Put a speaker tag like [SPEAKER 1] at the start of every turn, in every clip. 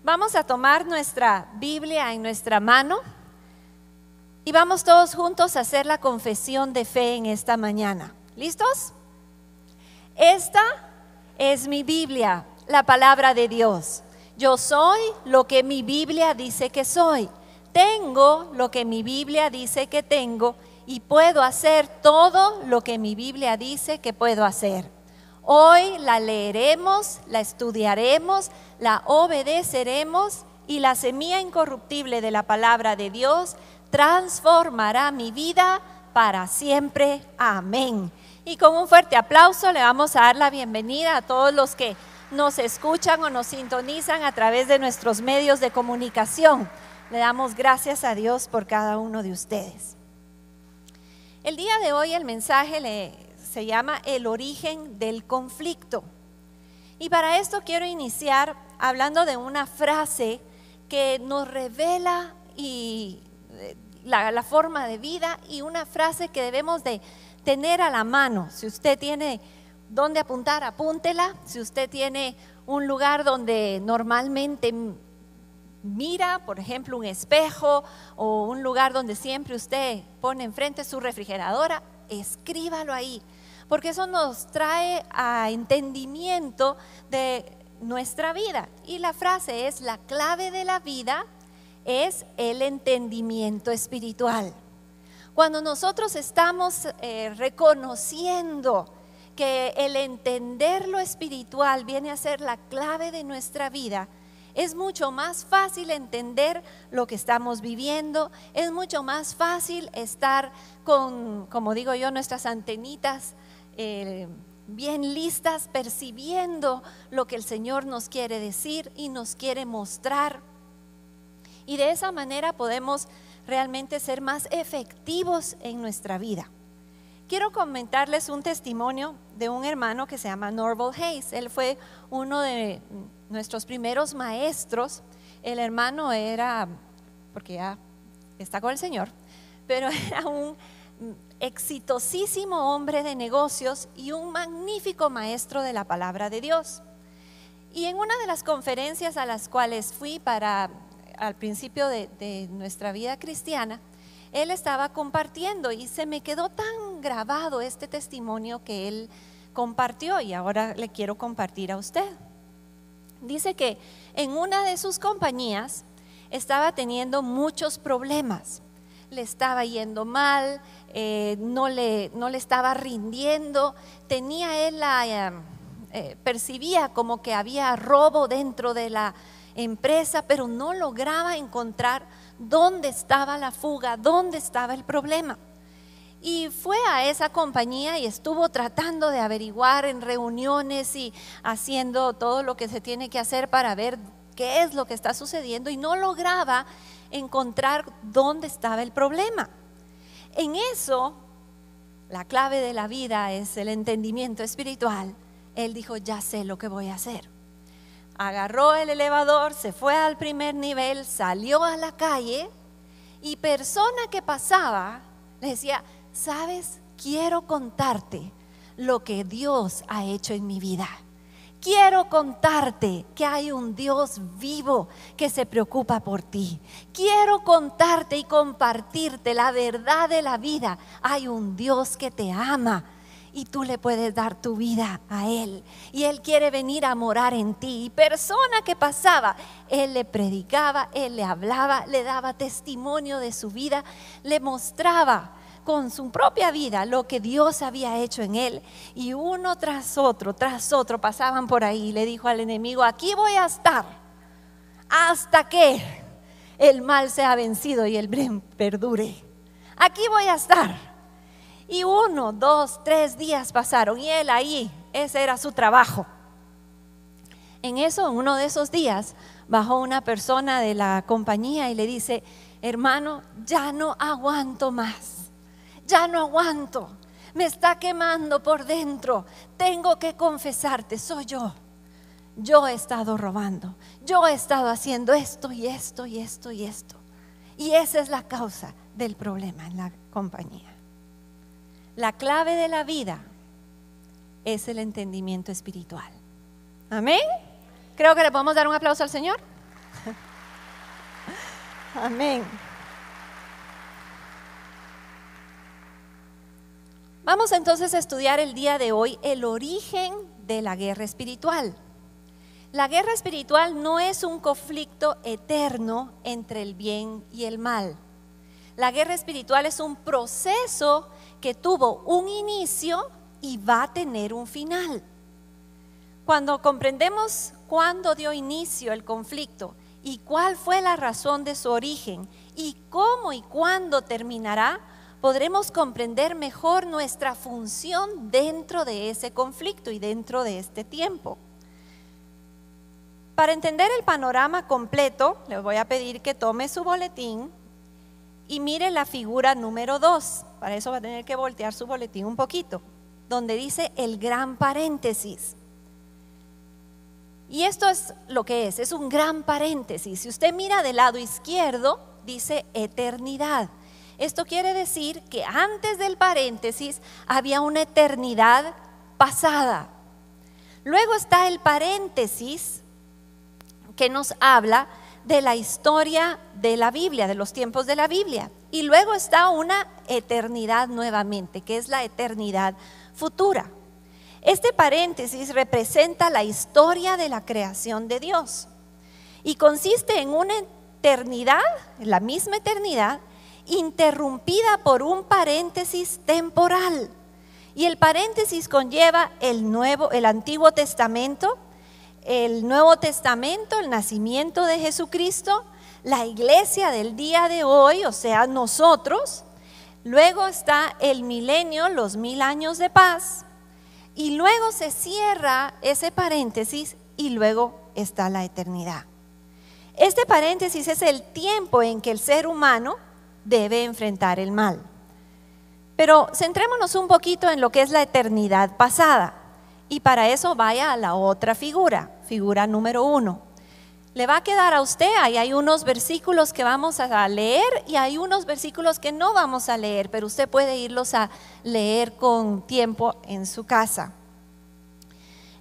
[SPEAKER 1] Vamos a tomar nuestra Biblia en nuestra mano y vamos todos juntos a hacer la confesión de fe en esta mañana. ¿Listos? Esta es mi Biblia, la palabra de Dios. Yo soy lo que mi Biblia dice que soy. Tengo lo que mi Biblia dice que tengo y puedo hacer todo lo que mi Biblia dice que puedo hacer. Hoy la leeremos, la estudiaremos, la obedeceremos y la semilla incorruptible de la palabra de Dios transformará mi vida para siempre. Amén. Y con un fuerte aplauso le vamos a dar la bienvenida a todos los que nos escuchan o nos sintonizan a través de nuestros medios de comunicación. Le damos gracias a Dios por cada uno de ustedes. El día de hoy el mensaje se llama El origen del conflicto. Y para esto quiero iniciar hablando de una frase que nos revela la forma de vida, y una frase que debemos de tener a la mano. Si usted tiene donde apuntar, apúntela. Si usted tiene un lugar donde normalmente mira, por ejemplo, un espejo, o un lugar donde siempre usted pone enfrente su refrigeradora, escríbalo ahí, porque eso nos trae a entendimiento de nuestra vida. Y la frase es: la clave de la vida es el entendimiento espiritual. Cuando nosotros estamos reconociendo que el entender lo espiritual viene a ser la clave de nuestra vida, es mucho más fácil entender lo que estamos viviendo, es mucho más fácil estar con, como digo yo, nuestras antenitas bien listas, percibiendo lo que el Señor nos quiere decir y nos quiere mostrar. Y de esa manera podemos realmente ser más efectivos en nuestra vida. Quiero comentarles un testimonio de un hermano que se llama Norval Hayes. Él fue uno de nuestros primeros maestros. El hermano era, porque ya está con el Señor, pero era un exitosísimo hombre de negocios y un magnífico maestro de la palabra de Dios. Y en una de las conferencias a las cuales fui al principio de nuestra vida cristiana, él estaba compartiendo y se me quedó tan grabado este testimonio que él compartió, y ahora le quiero compartir a usted. Dice que en una de sus compañías estaba teniendo muchos problemas, le estaba yendo mal, no le estaba rindiendo, tenía él percibía como que había robo dentro de la empresa, pero no lograba encontrar dónde estaba la fuga, dónde estaba el problema. Y fue a esa compañía y estuvo tratando de averiguar en reuniones y haciendo todo lo que se tiene que hacer para ver qué es lo que está sucediendo, y no lograba encontrar dónde estaba el problema. En eso, la clave de la vida es el entendimiento espiritual. Él dijo: ya sé lo que voy a hacer. Agarró el elevador, se fue al primer nivel, salió a la calle, y persona que pasaba le decía: ¿sabes? Quiero contarte lo que Dios ha hecho en mi vida. Quiero contarte que hay un Dios vivo que se preocupa por ti. Quiero contarte y compartirte la verdad de la vida. Hay un Dios que te ama y tú le puedes dar tu vida a Él, y Él quiere venir a morar en ti. Y persona que pasaba, Él le predicaba, Él le hablaba, le daba testimonio de su vida, le mostraba con su propia vida lo que Dios había hecho en él. Y uno tras otro pasaban por ahí, y le dijo al enemigo: aquí voy a estar hasta que el mal sea vencido y el bien perdure. Aquí voy a estar. Y 1, 2, 3 días pasaron, y él ahí, ese era su trabajo. En uno de esos días bajó una persona de la compañía y le dice: hermano, ya no aguanto más. Ya no aguanto, me está quemando por dentro. Tengo que confesarte, soy yo. Yo he estado robando, yo he estado haciendo esto y esto y esto y esto. Y esa es la causa del problema en la compañía. La clave de la vida es el entendimiento espiritual. Amén. Creo que le podemos dar un aplauso al Señor. Amén. Vamos entonces a estudiar el día de hoy el origen de la guerra espiritual. La guerra espiritual no es un conflicto eterno entre el bien y el mal. La guerra espiritual es un proceso que tuvo un inicio y va a tener un final. Cuando comprendemos cuándo dio inicio el conflicto y cuál fue la razón de su origen y cómo y cuándo terminará, podremos comprender mejor nuestra función dentro de ese conflicto y dentro de este tiempo. Para entender el panorama completo, les voy a pedir que tome su boletín y mire la figura número 2. Para eso va a tener que voltear su boletín un poquito, donde dice el gran paréntesis. Y esto es lo que es un gran paréntesis. Si usted mira del lado izquierdo, dice eternidad. Esto quiere decir que antes del paréntesis había una eternidad pasada. Luego está el paréntesis que nos habla de la historia de la Biblia, de los tiempos de la Biblia. Y luego está una eternidad nuevamente, que es la eternidad futura. Este paréntesis representa la historia de la creación de Dios y consiste en una eternidad, la misma eternidad, interrumpida por un paréntesis temporal. Y el paréntesis conlleva el Antiguo Testamento, el Nuevo Testamento, el nacimiento de Jesucristo, la iglesia del día de hoy, o sea, nosotros. Luego está el milenio, los 1000 años de paz. Y luego se cierra ese paréntesis y luego está la eternidad. Este paréntesis es el tiempo en que el ser humano debe enfrentar el mal. Pero centrémonos un poquito en lo que es la eternidad pasada. Y para eso vaya a la otra figura, figura número 1. Le va a quedar a usted, ahí hay unos versículos que vamos a leer y hay unos versículos que no vamos a leer, pero usted puede irlos a leer con tiempo en su casa.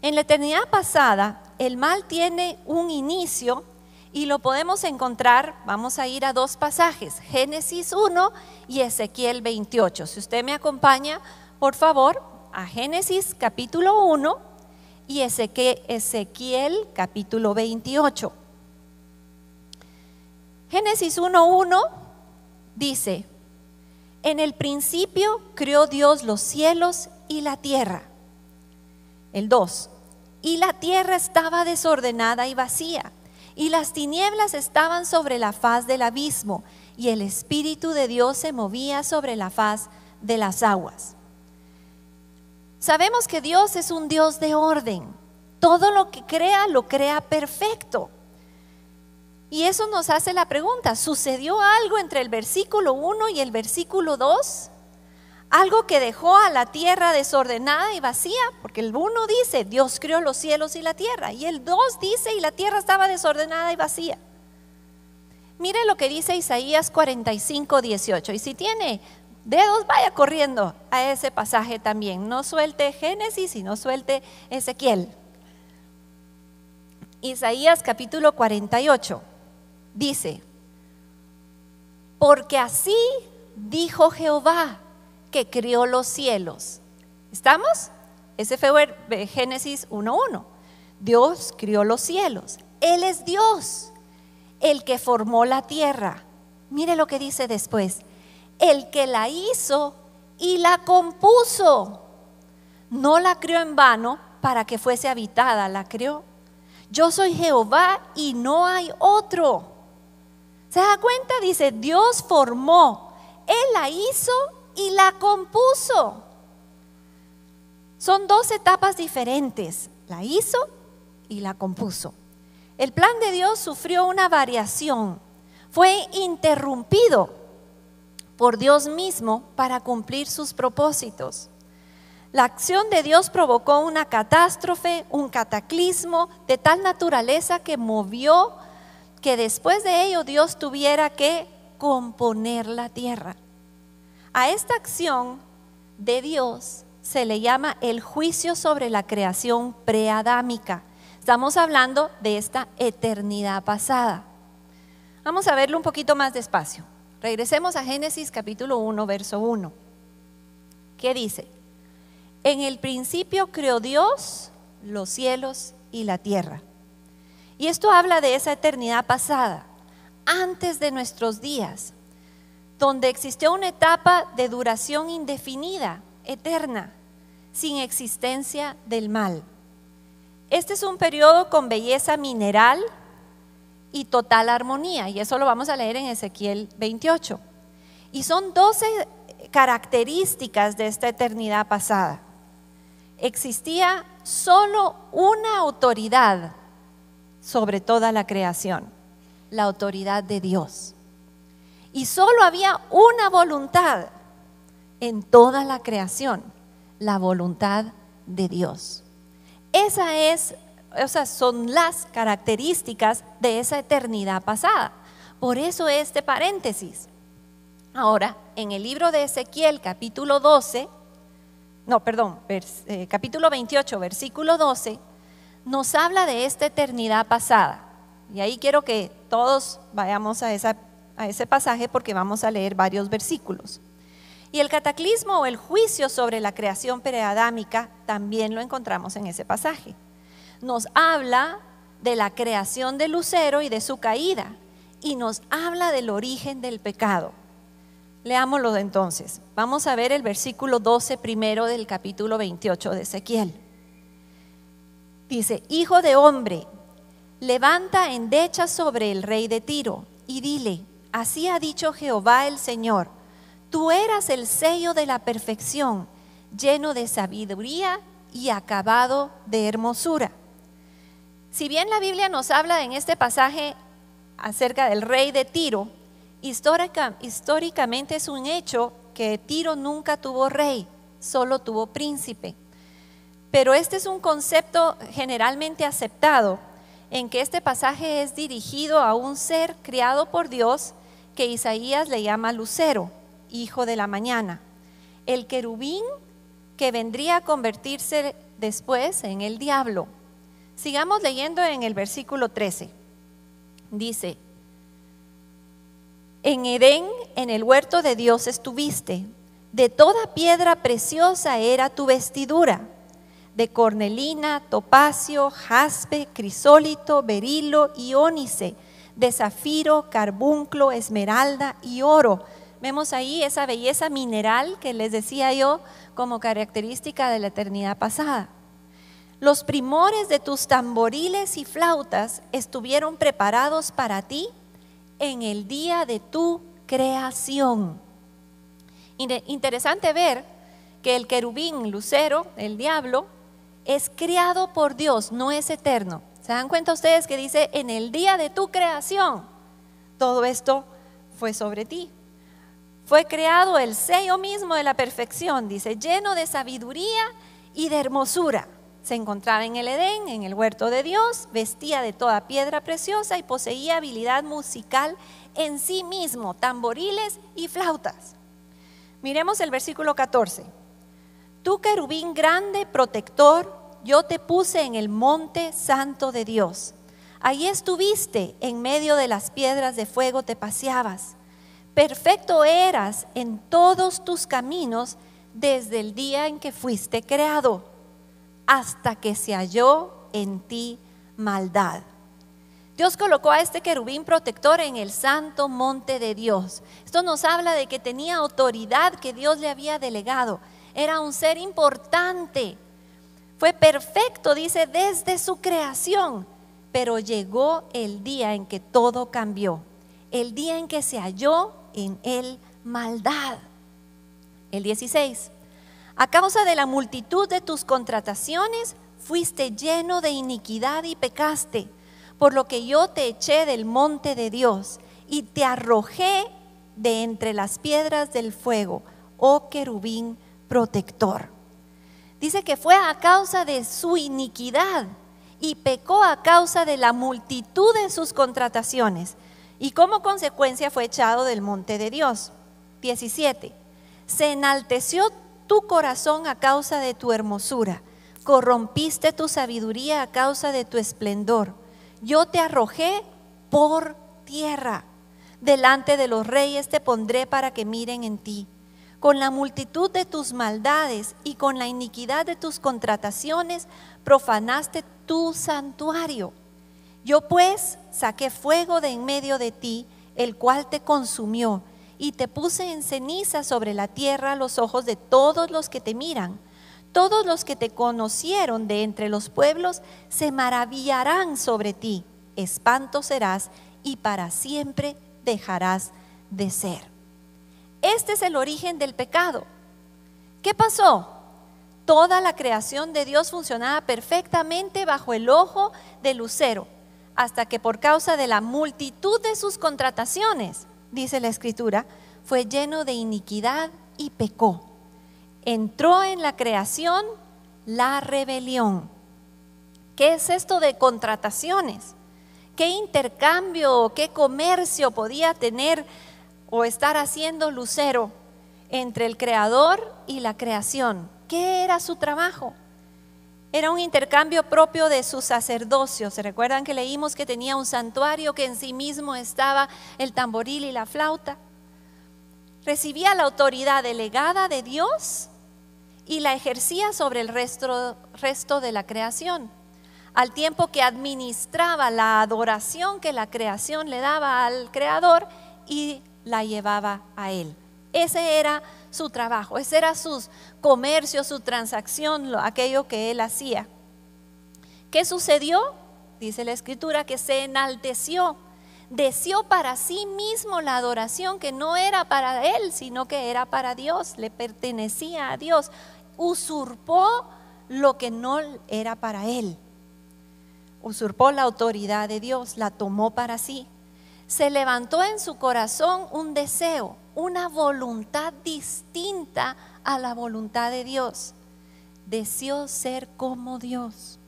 [SPEAKER 1] En la eternidad pasada, el mal tiene un inicio y lo podemos encontrar, vamos a ir a 2 pasajes, Génesis 1 y Ezequiel 28. Si usted me acompaña, por favor, a Génesis capítulo 1 y Ezequiel capítulo 28. Génesis 1:1 dice: en el principio creó Dios los cielos y la tierra. El 2: y la tierra estaba desordenada y vacía, y las tinieblas estaban sobre la faz del abismo, y el Espíritu de Dios se movía sobre la faz de las aguas. Sabemos que Dios es un Dios de orden. Todo lo que crea, lo crea perfecto. Y eso nos hace la pregunta: ¿sucedió algo entre el versículo 1 y el versículo 2? Algo que dejó a la tierra desordenada y vacía, porque el 1 dice Dios creó los cielos y la tierra, y el 2 dice y la tierra estaba desordenada y vacía. Mire lo que dice Isaías 45:18, y si tiene dedos, vaya corriendo a ese pasaje también. No suelte Génesis y no suelte Ezequiel. Isaías capítulo 48 dice: porque así dijo Jehová, que crió los cielos. ¿Estamos? Ese fue Génesis 1:1. Dios crió los cielos. Él es Dios, el que formó la tierra. Mire lo que dice después: el que la hizo y la compuso. No la creó en vano para que fuese habitada, la creó. Yo soy Jehová y no hay otro. ¿Se da cuenta? Dice, Dios formó, Él la hizo y la compuso. Son 2 etapas diferentes: la hizo y la compuso. El plan de Dios sufrió una variación, fue interrumpido por Dios mismo para cumplir sus propósitos. La acción de Dios provocó una catástrofe, un cataclismo de tal naturaleza que movió que después de ello Dios tuviera que componer la tierra. A esta acción de Dios se le llama el juicio sobre la creación preadámica. Estamos hablando de esta eternidad pasada. Vamos a verlo un poquito más despacio. Regresemos a Génesis capítulo 1, verso 1. ¿Qué dice? En el principio creó Dios los cielos y la tierra. Y esto habla de esa eternidad pasada, antes de nuestros días, donde existió una etapa de duración indefinida, eterna, sin existencia del mal. Este es un periodo con belleza mineral y total armonía, y eso lo vamos a leer en Ezequiel 28. Y son 12 características de esta eternidad pasada. Existía solo una autoridad sobre toda la creación, la autoridad de Dios. Y solo había una voluntad en toda la creación, la voluntad de Dios. Esas son las características de esa eternidad pasada. Por eso este paréntesis. Ahora, en el libro de Ezequiel, capítulo 28, versículo 12, nos habla de esta eternidad pasada. Y ahí quiero que todos vayamos a ese pasaje porque vamos a leer varios versículos. Y el cataclismo o el juicio sobre la creación preadámica también lo encontramos en ese pasaje. Nos habla de la creación del lucero y de su caída, y nos habla del origen del pecado. Leámoslo entonces. Vamos a ver el versículo 12 primero del capítulo 28 de Ezequiel. Dice: Hijo de hombre, levanta endecha sobre el rey de Tiro y dile: así ha dicho Jehová el Señor, tú eras el sello de la perfección, lleno de sabiduría y acabado de hermosura. Si bien la Biblia nos habla en este pasaje acerca del rey de Tiro, históricamente es un hecho que Tiro nunca tuvo rey, solo tuvo príncipe. Pero este es un concepto generalmente aceptado, en que este pasaje es dirigido a un ser criado por Dios que Isaías le llama lucero, hijo de la mañana, el querubín que vendría a convertirse después en el diablo. Sigamos leyendo en el versículo 13. Dice: en Edén, en el huerto de Dios estuviste, de toda piedra preciosa era tu vestidura, de cornelina, topacio, jaspe, crisólito, berilo y ónice, de zafiro, carbunclo, esmeralda y oro. Vemos ahí esa belleza mineral que les decía yo como característica de la eternidad pasada. Los primores de tus tamboriles y flautas estuvieron preparados para ti en el día de tu creación. Interesante ver que el querubín, lucero, el diablo, es criado por Dios, no es eterno. ¿Se dan cuenta ustedes que dice en el día de tu creación? Todo esto fue sobre ti. Fue creado el sello mismo de la perfección, dice, lleno de sabiduría y de hermosura. Se encontraba en el Edén, en el huerto de Dios, vestía de toda piedra preciosa y poseía habilidad musical en sí mismo, tamboriles y flautas. Miremos el versículo 14. Tú querubín grande, protector, yo te puse en el monte santo de Dios. Allí estuviste, en medio de las piedras de fuego te paseabas. Perfecto eras en todos tus caminos desde el día en que fuiste creado, hasta que se halló en ti maldad. Dios colocó a este querubín protector en el santo monte de Dios. Esto nos habla de que tenía autoridad que Dios le había delegado. Era un ser importante. Fue perfecto, dice, desde su creación. Pero llegó el día en que todo cambió. El día en que se halló en él maldad. El 16. A causa de la multitud de tus contrataciones, fuiste lleno de iniquidad y pecaste, por lo que yo te eché del monte de Dios y te arrojé de entre las piedras del fuego, oh querubín protector. Dice que fue a causa de su iniquidad y pecó a causa de la multitud de sus contrataciones, y como consecuencia fue echado del monte de Dios. 17. Se enalteció tu corazón a causa de tu hermosura, corrompiste tu sabiduría a causa de tu esplendor. Yo te arrojé por tierra. Delante de los reyes te pondré para que miren en ti. Con la multitud de tus maldades y con la iniquidad de tus contrataciones profanaste tu santuario. Yo pues saqué fuego de en medio de ti, el cual te consumió, y te puse en ceniza sobre la tierra a los ojos de todos los que te miran. Todos los que te conocieron de entre los pueblos se maravillarán sobre ti. Espanto serás y para siempre dejarás de ser. Este es el origen del pecado. ¿Qué pasó? Toda la creación de Dios funcionaba perfectamente bajo el ojo del lucero, hasta que por causa de la multitud de sus contrataciones, dice la Escritura, fue lleno de iniquidad y pecó. Entró en la creación la rebelión. ¿Qué es esto de contrataciones? ¿Qué intercambio, qué comercio podía tener o estar haciendo Lucero entre el Creador y la creación? ¿Qué era su trabajo? Era un intercambio propio de su sacerdocio. ¿Se recuerdan que leímos que tenía un santuario, que en sí mismo estaba el tamboril y la flauta? Recibía la autoridad delegada de Dios y la ejercía sobre el resto de la creación, al tiempo que administraba la adoración que la creación le daba al Creador y la llevaba a Él. Ese era su trabajo, ese era su comercio, su transacción, aquello que Él hacía. ¿Qué sucedió? Dice la Escritura que se enalteció, deseó para sí mismo la adoración que no era para Él, sino que era para Dios, le pertenecía a Dios. Usurpó lo que no era para Él. Usurpó la autoridad de Dios, la tomó para sí. Se levantó en su corazón un deseo, una voluntad distinta a la voluntad de Dios. Deseó ser como Dios.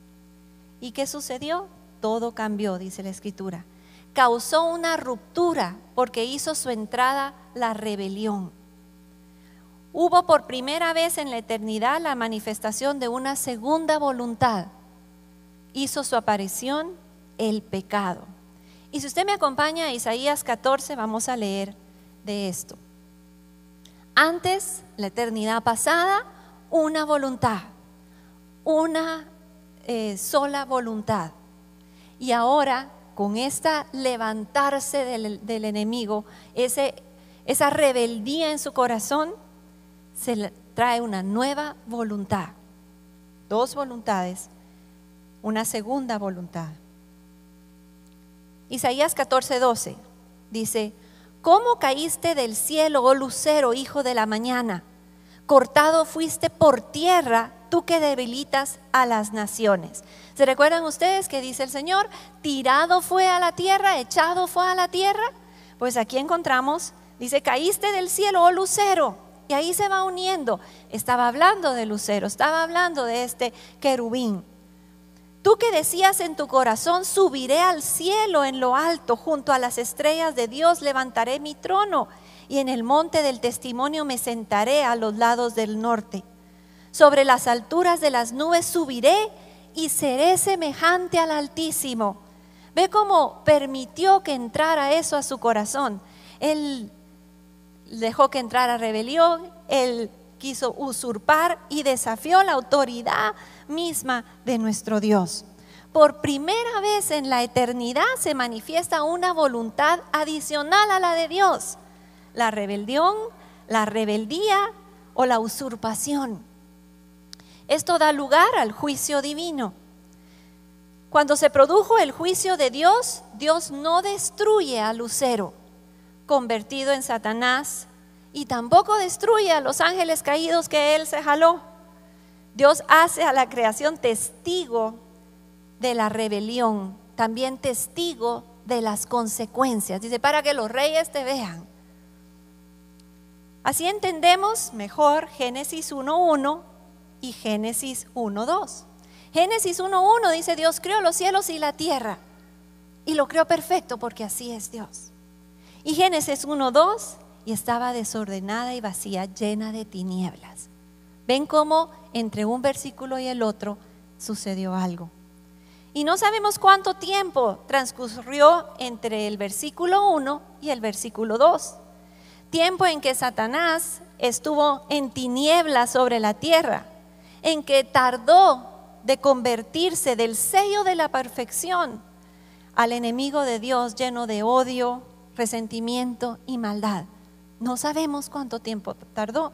[SPEAKER 1] ¿Y qué sucedió? Todo cambió, dice la Escritura. Causó una ruptura porque hizo su entrada la rebelión. Hubo por primera vez en la eternidad la manifestación de una segunda voluntad. Hizo su aparición el pecado. Y si usted me acompaña a Isaías 14, vamos a leer de esto. Antes, la eternidad pasada, una voluntad, una sola voluntad. Y ahora, con esta levantarse del enemigo, esa rebeldía en su corazón, se le trae una nueva voluntad. Dos voluntades, una segunda voluntad. Isaías 14:12 dice: ¿Cómo caíste del cielo, oh lucero, hijo de la mañana? Cortado fuiste por tierra, tú que debilitas a las naciones. ¿Se recuerdan ustedes que dice el Señor? Tirado fue a la tierra, echado fue a la tierra. Pues aquí encontramos, dice: caíste del cielo, oh lucero. Y ahí se va uniendo. Estaba hablando de lucero, estaba hablando de este querubín. Tú que decías en tu corazón: subiré al cielo en lo alto, junto a las estrellas de Dios levantaré mi trono, y en el monte del testimonio me sentaré a los lados del norte. Sobre las alturas de las nubes subiré y seré semejante al Altísimo. Ve cómo permitió que entrara eso a su corazón. Él dejó que entrara rebelión, él quiso usurpar y desafió la autoridad misma de nuestro Dios. Por primera vez en la eternidad se manifiesta una voluntad adicional a la de Dios: la rebelión, la rebeldía o la usurpación. Esto da lugar al juicio divino. Cuando se produjo el juicio de Dios, Dios no destruye a Lucero, convertido en Satanás, y tampoco destruye a los ángeles caídos que él se jaló. Dios hace a la creación testigo de la rebelión, también testigo de las consecuencias. Dice: para que los reyes te vean. Así entendemos mejor Génesis 1:1 y Génesis 1:2. Génesis 1:1 dice: Dios creó los cielos y la tierra, y lo creó perfecto porque así es Dios. Y Génesis 1:2: y estaba desordenada y vacía, llena de tinieblas. ¿Ven cómo entre un versículo y el otro sucedió algo? Y no sabemos cuánto tiempo transcurrió entre el versículo 1 y el versículo 2. Tiempo en que Satanás estuvo en tinieblas sobre la tierra, en que tardó de convertirse del sello de la perfección al enemigo de Dios lleno de odio, resentimiento y maldad. No sabemos cuánto tiempo tardó.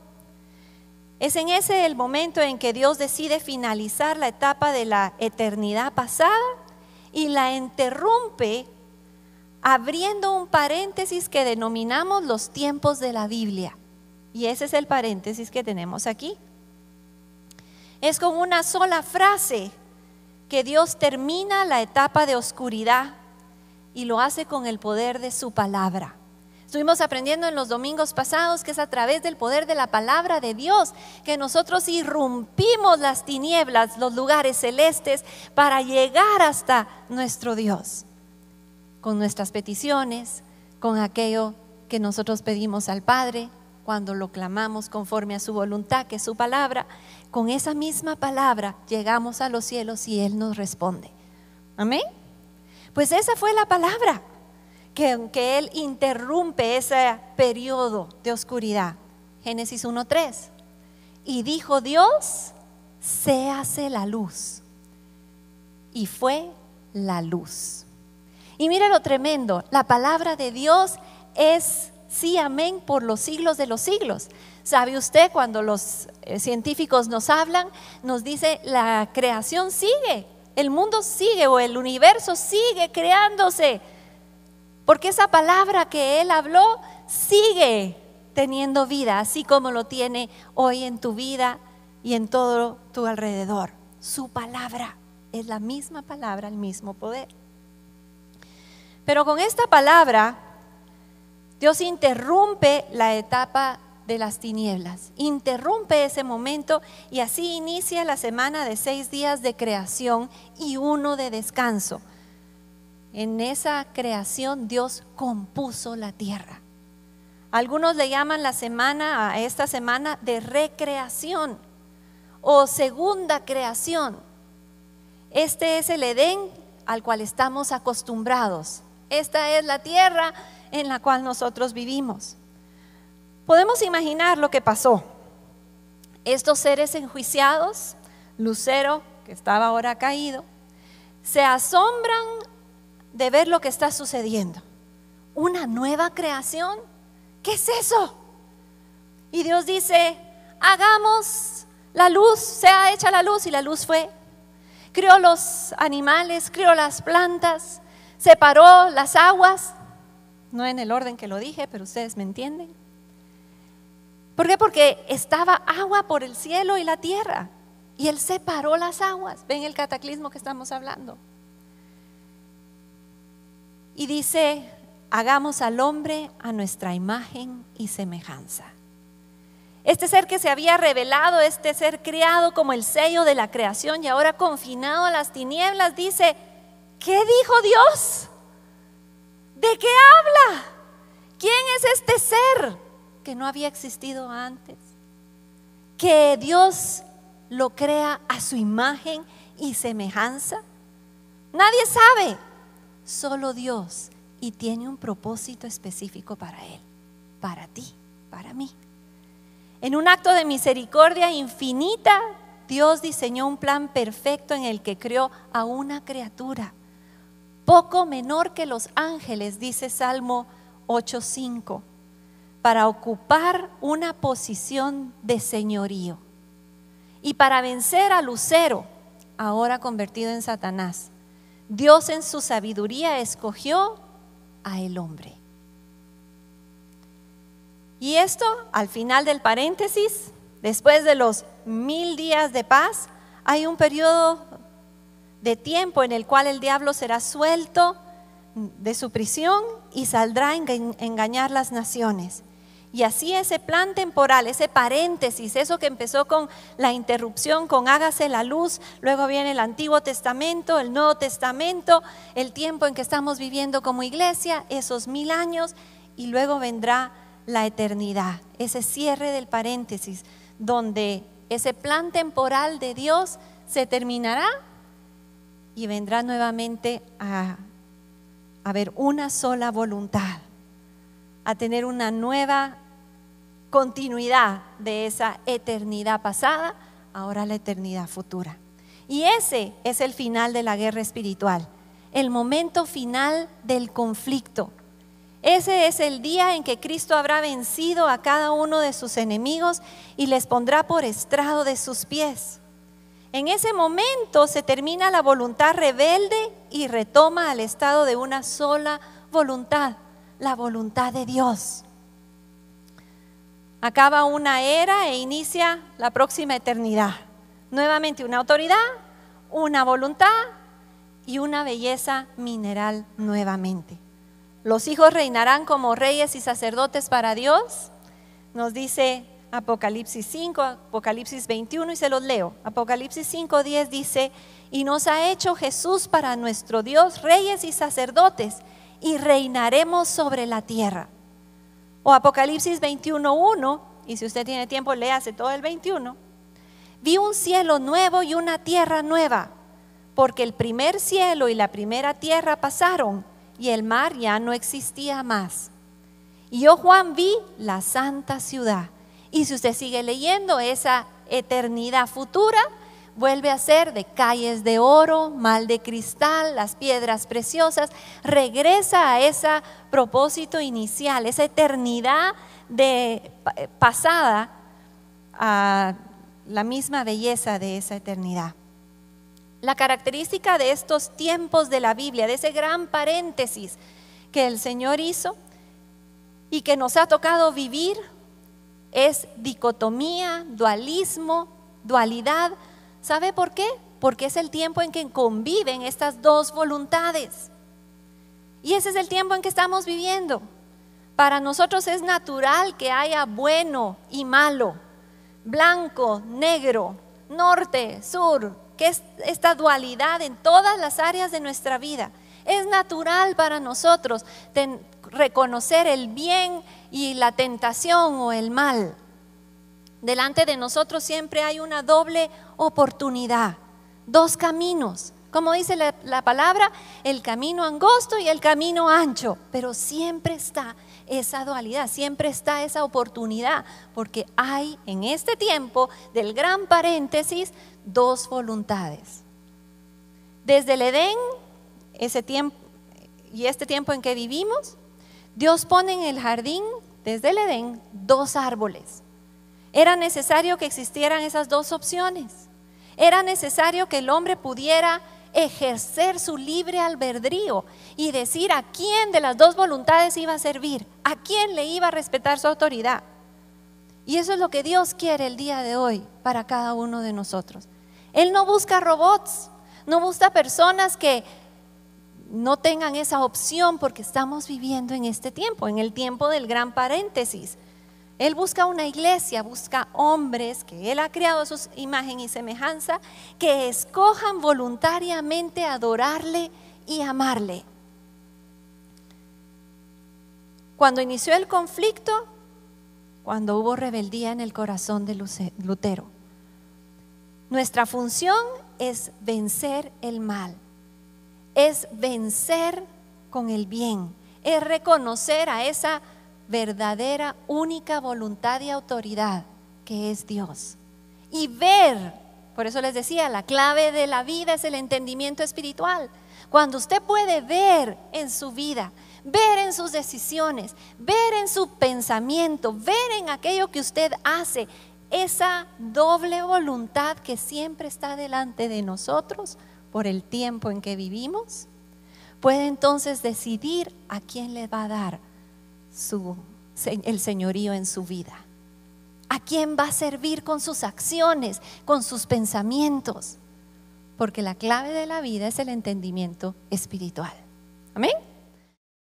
[SPEAKER 1] Es en ese el momento en que Dios decide finalizar la etapa de la eternidad pasada y la interrumpe abriendo un paréntesis que denominamos los tiempos de la Biblia. Y ese es el paréntesis que tenemos aquí. Es con una sola frase que Dios termina la etapa de oscuridad y lo hace con el poder de su palabra. Estuvimos aprendiendo en los domingos pasados que es a través del poder de la palabra de Dios que nosotros irrumpimos las tinieblas, los lugares celestes, para llegar hasta nuestro Dios, con nuestras peticiones, con aquello que nosotros pedimos al Padre, cuando lo clamamos conforme a su voluntad, que es su palabra. Con esa misma palabra llegamos a los cielos y Él nos responde. Amén. Pues esa fue la palabra que Él interrumpe ese periodo de oscuridad. Génesis 1:3. Y dijo Dios, séase la luz. Y fue la luz. Y mira lo tremendo, la palabra de Dios es sí, amén, por los siglos de los siglos. ¿Sabe usted cuando los científicos nos hablan, nos dice la creación sigue, el mundo sigue o el universo sigue creándose? Porque esa palabra que Él habló sigue teniendo vida, así como lo tiene hoy en tu vida y en todo tu alrededor. Su palabra es la misma palabra, el mismo poder. Pero con esta palabra, Dios interrumpe la etapa de las tinieblas, interrumpe ese momento y así inicia la semana de 6 días de creación y 1 de descanso. En esa creación Dios compuso la tierra. Algunos le llaman a esta semana de recreación o segunda creación. Este es el Edén al cual estamos acostumbrados. Esta es la tierra en la cual nosotros vivimos. Podemos imaginar lo que pasó. Estos seres enjuiciados, Lucero, que estaba ahora caído, se asombran de ver lo que está sucediendo. ¿Una nueva creación? ¿Qué es eso? Y Dios dice, hagamos la luz, sea hecha la luz, y la luz fue. Crió los animales, crió las plantas, separó las aguas, no en el orden que lo dije, pero ustedes me entienden. ¿Por qué? Porque estaba agua por el cielo y la tierra, y Él separó las aguas. ¿Ven el cataclismo que estamos hablando? Y dice, hagamos al hombre a nuestra imagen y semejanza. Este ser que se había revelado, este ser creado como el sello de la creación y ahora confinado a las tinieblas, dice, ¿qué dijo Dios? ¿De qué habla? ¿Quién es este ser que no había existido antes? Que Dios lo crea a su imagen y semejanza. Nadie sabe, solo Dios, y tiene un propósito específico para Él, para ti, para mí. En un acto de misericordia infinita, Dios diseñó un plan perfecto en el que creó a una criatura poco menor que los ángeles, dice Salmo 8:5, para ocupar una posición de señorío y para vencer a Lucero, ahora convertido en Satanás. Dios en su sabiduría escogió a el hombre. Y esto, al final del paréntesis, después de los 1000 días de paz, hay un periodo de tiempo en el cual el diablo será suelto de su prisión y saldrá a engañar las naciones. Y así ese plan temporal, ese paréntesis, eso que empezó con la interrupción, con hágase la luz, luego viene el Antiguo Testamento, el Nuevo Testamento, el tiempo en que estamos viviendo como iglesia, esos 1000 años, y luego vendrá la eternidad, ese cierre del paréntesis, donde ese plan temporal de Dios se terminará y vendrá nuevamente a haber una sola voluntad, a tener una nueva continuidad de esa eternidad pasada, ahora la eternidad futura. Y ese es el final de la guerra espiritual, el momento final del conflicto. Ese es el día en que Cristo habrá vencido a cada uno de sus enemigos y les pondrá por estrado de sus pies. En ese momento se termina la voluntad rebelde y retoma al estado de una sola voluntad, la voluntad de Dios. Acaba una era e inicia la próxima eternidad. Nuevamente una autoridad, una voluntad y una belleza mineral nuevamente. Los hijos reinarán como reyes y sacerdotes para Dios, nos dice Apocalipsis 5, Apocalipsis 21, y se los leo. Apocalipsis 5:10 dice: y nos ha hecho Jesús para nuestro Dios reyes y sacerdotes, y reinaremos sobre la tierra. O Apocalipsis 21:1, y si usted tiene tiempo léase todo el 21. Vi un cielo nuevo y una tierra nueva, porque el primer cielo y la primera tierra pasaron, y el mar ya no existía más. Y yo, Juan, vi la santa ciudad. Y si usted sigue leyendo, esa eternidad futura vuelve a ser de calles de oro, mal de cristal, las piedras preciosas. Regresa a ese propósito inicial, esa eternidad pasada, a la misma belleza de esa eternidad. La característica de estos tiempos de la Biblia, de ese gran paréntesis que el Señor hizo y que nos ha tocado vivir, es dicotomía, dualismo, dualidad. ¿Sabe por qué? Porque es el tiempo en que conviven estas dos voluntades. Y ese es el tiempo en que estamos viviendo. Para nosotros es natural que haya bueno y malo, blanco, negro, norte, sur, que es esta dualidad en todas las áreas de nuestra vida. Es natural para nosotros reconocer el bien y la tentación o el mal. Delante de nosotros siempre hay una doble oportunidad, dos caminos. Como dice la palabra, el camino angosto y el camino ancho, pero siempre está esa dualidad, siempre está esa oportunidad, porque hay en este tiempo del gran paréntesis dos voluntades. Desde el Edén, ese tiempo y este tiempo en que vivimos, Dios pone en el jardín, desde el Edén, dos árboles. Era necesario que existieran esas dos opciones. Era necesario que el hombre pudiera ejercer su libre albedrío y decir a quién de las dos voluntades iba a servir, a quién le iba a respetar su autoridad. Y eso es lo que Dios quiere el día de hoy para cada uno de nosotros. Él no busca robots, no busca personas que no tengan esa opción, porque estamos viviendo en este tiempo, en el tiempo del gran paréntesis. Él busca una iglesia, busca hombres que Él ha creado a su imagen y semejanza, que escojan voluntariamente adorarle y amarle. Cuando inició el conflicto, cuando hubo rebeldía en el corazón de Lutero, nuestra función es vencer el mal, es vencer con el bien, es reconocer a esa verdadera, única voluntad y autoridad que es Dios. Y ver, por eso les decía, la clave de la vida es el entendimiento espiritual. Cuando usted puede ver en su vida, ver en sus decisiones, ver en su pensamiento, ver en aquello que usted hace, esa doble voluntad que siempre está delante de nosotros por el tiempo en que vivimos, puede entonces decidir a quién le va a dar el señorío en su vida, a quién va a servir con sus acciones, con sus pensamientos, porque la clave de la vida es el entendimiento espiritual. Amén.